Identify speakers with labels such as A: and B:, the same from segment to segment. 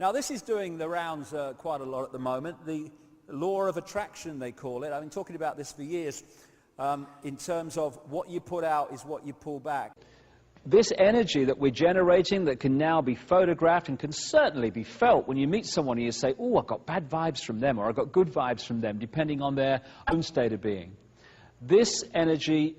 A: Now, this is doing the rounds quite a lot at the moment. The law of attraction, they call it. I've been talking about this for years in terms of what you put out is what you pull back.
B: This energy that we're generating that can now be photographed and can certainly be felt when you meet someone and you say, oh, I got bad vibes from them, or I got good vibes from them, depending on their own state of being. This energy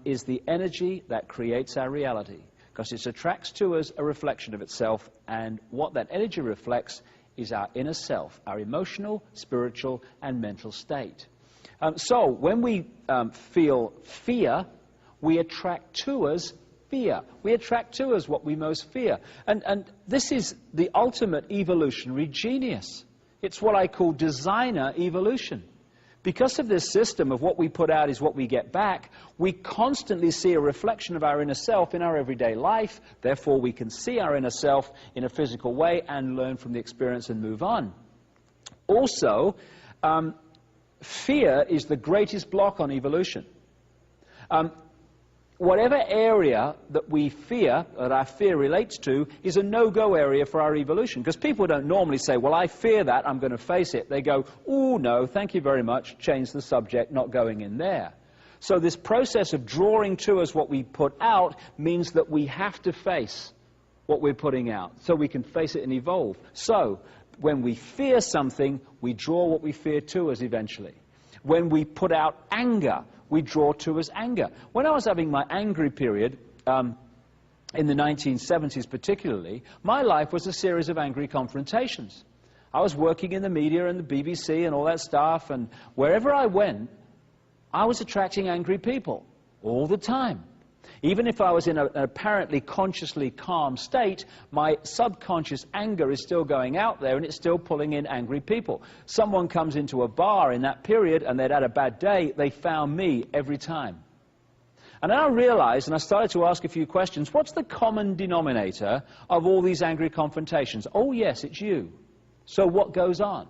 B: is the energy that creates our reality, because it attracts to us a reflection of itself, and what that energy reflects is our inner self, our emotional, spiritual, and mental state. So when we feel fear, we attract to us fear. We attract to us what we most fear. And this is the ultimate evolutionary genius. It's what I call designer evolution. Because of this system of what we put out is what we get back, we constantly see a reflection of our inner self in our everyday life. Therefore, we can see our inner self in a physical way and learn from the experience and move on. Also, fear is the greatest block on evolution. Whatever area that we fear, that our fear relates to, is a no-go area for our evolution. Because people don't normally say, well, I fear that, I'm going to face it. They go, oh, no, thank you very much, change the subject, not going in there. So this process of drawing to us what we put out means that we have to face what we're putting out, so we can face it and evolve. So when we fear something, we draw what we fear to us eventually. When we put out anger, we draw to us anger. When I was having my angry period, in the 1970s particularly, my life was a series of angry confrontations. I was working in the media and the BBC and all that stuff, and wherever I went, I was attracting angry people all the time. Even if I was in an apparently consciously calm state, my subconscious anger is still going out there and it's still pulling in angry people. Someone comes into a bar in that period and they'd had a bad day, they found me every time. And then I realized, and I started to ask a few questions, what's the common denominator of all these angry confrontations? Oh yes, it's you. So what goes on?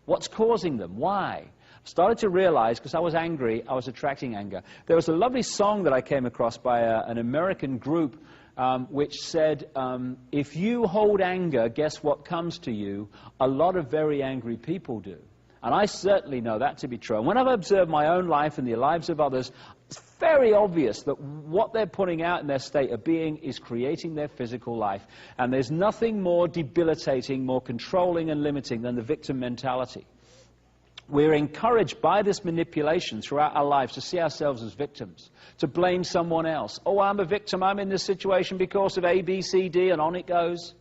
B: What's causing them? Why? Started to realize, because I was angry, I was attracting anger. There was a lovely song that I came across by an American group which said, if you hold anger, guess what comes to you? A lot of very angry people do. And I certainly know that to be true. And when I've observed my own life and the lives of others, it's very obvious that what they're putting out in their state of being is creating their physical life. And there's nothing more debilitating, more controlling and limiting than the victim mentality. We're encouraged by this manipulation throughout our lives to see ourselves as victims, to blame someone else. Oh, I'm a victim, I'm in this situation because of A, B, C, D, and on it goes.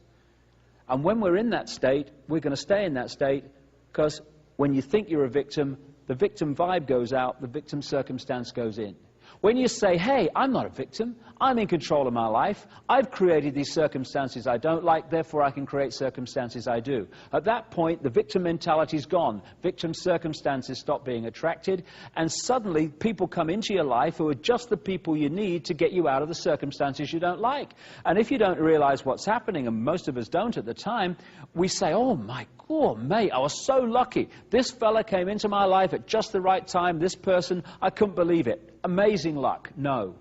B: And when we're in that state, we're going to stay in that state, because when you think you're a victim, the victim vibe goes out, the victim circumstance goes in. When you say, hey, I'm not a victim, I'm in control of my life, I've created these circumstances I don't like, therefore I can create circumstances I do. At that point, the victim mentality is gone. Victim circumstances stop being attracted, and suddenly people come into your life who are just the people you need to get you out of the circumstances you don't like. And if you don't realize what's happening, and most of us don't at the time, we say, oh my God, mate, I was so lucky. This fella came into my life at just the right time, this person, I couldn't believe it. Amazing luck. No.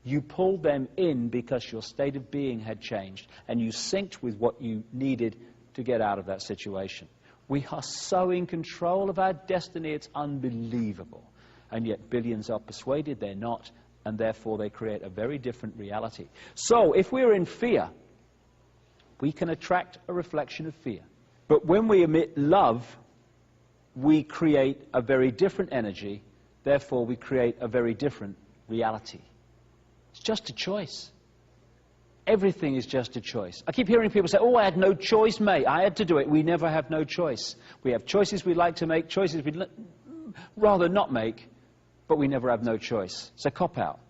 B: You pulled them in because your state of being had changed and you synced with what you needed to get out of that situation. We are so in control of our destiny, it's unbelievable. And yet billions are persuaded they're not, and therefore they create a very different reality. So if we're in fear, we can attract a reflection of fear. But when we emit love, we create a very different energy. Therefore, we create a very different reality. It's just a choice. Everything is just a choice. I keep hearing people say, oh, I had no choice, mate. I had to do it. We never have no choice. We have choices we'd like to make, choices we'd rather not make, but we never have no choice. It's a cop-out.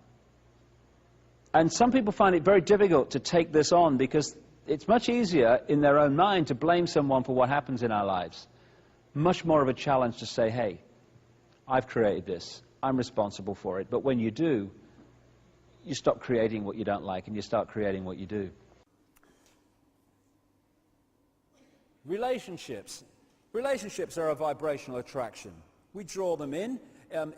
B: And some people find it very difficult to take this on because it's much easier in their own mind to blame someone for what happens in our lives. Much more of a challenge to say, hey, I've created this, I'm responsible for it. But when you do, you stop creating what you don't like and you start creating what you do.
A: Relationships. Relationships are a vibrational attraction. We draw them in.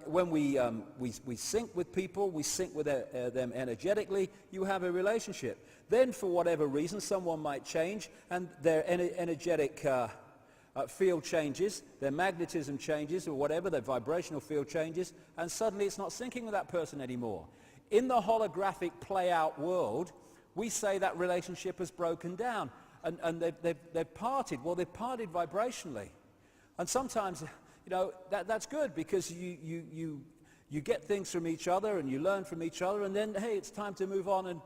A: when we sync with people, we sync with them energetically, you have a relationship. Then for whatever reason, someone might change and their energetic field changes, their magnetism changes or whatever, their vibrational field changes, and suddenly it's not syncing with that person anymore. In the holographic play-out world, we say that relationship has broken down and they've parted. Well, they've parted vibrationally. And sometimes, you know, that's good because you get things from each other and you learn from each other, and then, hey, it's time to move on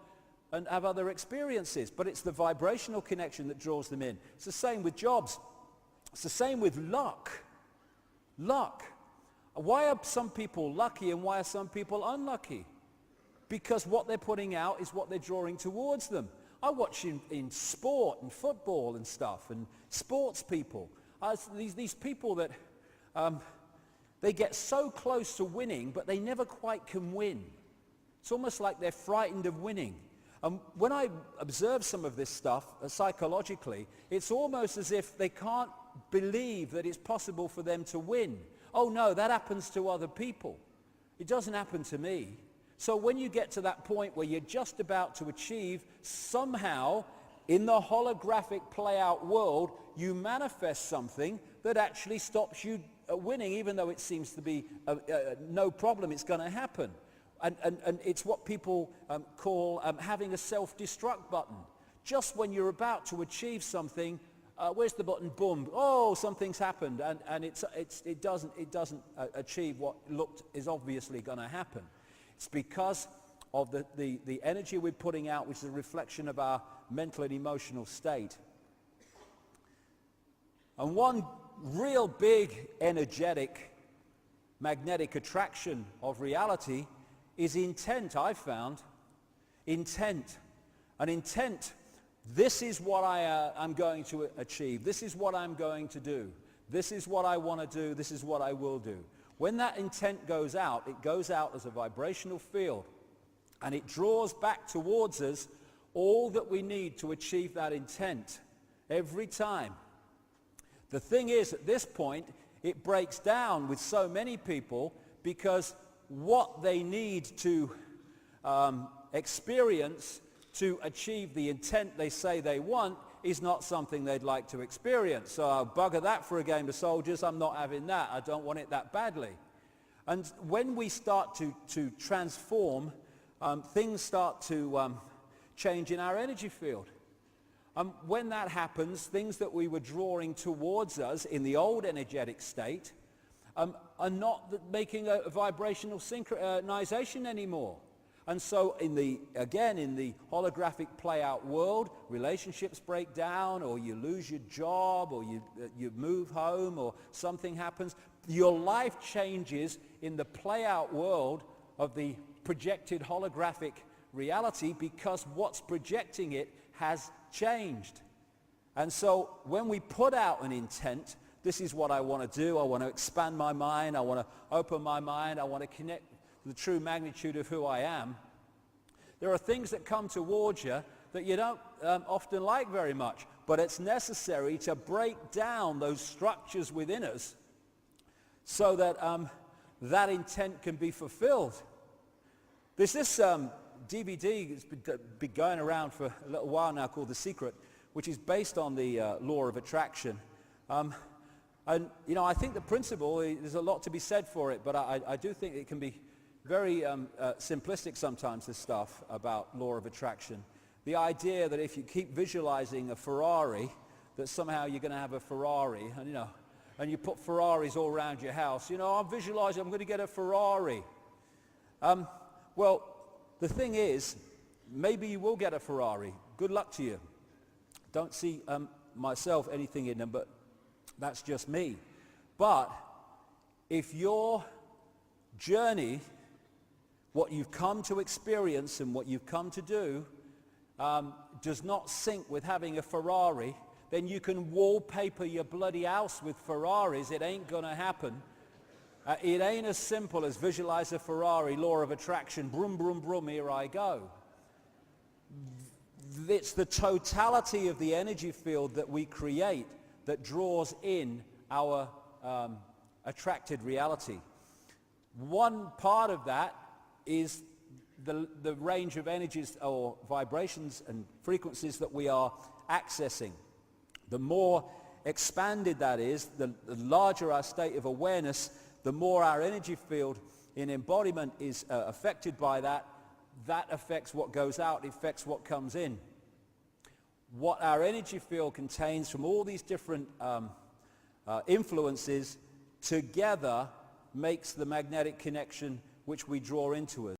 A: and have other experiences. But it's the vibrational connection that draws them in. It's the same with jobs. It's the same with luck. Luck. Why are some people lucky and why are some people unlucky? Because what they're putting out is what they're drawing towards them. I watch in sport and football and stuff, and sports people. These people that they get so close to winning, but they never quite can win. It's almost like they're frightened of winning. When I observe some of this stuff psychologically, it's almost as if they can't believe that it's possible for them to win. Oh no, that happens to other people. It doesn't happen to me. So when you get to that point where you're just about to achieve, somehow in the holographic play-out world, you manifest something that actually stops you winning, even though it seems to be no problem, it's going to happen. And it's what people call having a self-destruct button. Just when you're about to achieve something, where's the button? Boom! Oh, something's happened, and it doesn't achieve what is obviously going to happen. It's because of the energy we're putting out, which is a reflection of our mental and emotional state. And one real big energetic magnetic attraction of reality is intent, I've found. Intent. An intent, this is what I'm going to achieve. This is what I'm going to do. This is what I want to do. This is what I will do. When that intent goes out, it goes out as a vibrational field, and it draws back towards us all that we need to achieve that intent every time. The thing is, at this point, it breaks down with so many people because what they need to experience to achieve the intent they say they want is not something they'd like to experience. So I'll bugger that for a game of soldiers. I'm not having that. I don't want it that badly. And when we start to transform, things start to change in our energy field. When that happens, things that we were drawing towards us in the old energetic state are not making a vibrational synchronization anymore. And so in the holographic play-out world, relationships break down, or you lose your job, or you move home, or something happens. Your life changes in the play-out world of the projected holographic reality because what's projecting it has changed. And so when we put out an intent, this is what I want to do. I want to expand my mind. I want to open my mind. I want to connect the true magnitude of who I am. There are things that come towards you that you don't often like very much, but it's necessary to break down those structures within us so that that intent can be fulfilled. There's this DVD that's been going around for a little while now called The Secret, which is based on the law of attraction. And, you know, I think the principle, there's a lot to be said for it, but I do think it can be very simplistic sometimes, this stuff about law of attraction. The idea that if you keep visualizing a Ferrari, that somehow you're going to have a Ferrari, and, you know, and you put Ferraris all around your house. You know, I'm visualizing I'm going to get a Ferrari. Well, the thing is, maybe you will get a Ferrari. Good luck to you. Don't see myself anything in them, but that's just me. But if your journey, what you've come to experience and what you've come to do, does not sync with having a Ferrari, then you can wallpaper your bloody house with Ferraris. It ain't going to happen. It ain't as simple as visualize a Ferrari, law of attraction, brum, brum, brum, here I go. It's the totality of the energy field that we create that draws in our attracted reality. One part of that is the range of energies or vibrations and frequencies that we are accessing. The more expanded that is, the larger our state of awareness, the more our energy field in embodiment is affected by that. That affects what goes out, it affects what comes in. What our energy field contains from all these different influences together makes the magnetic connection which we draw into us.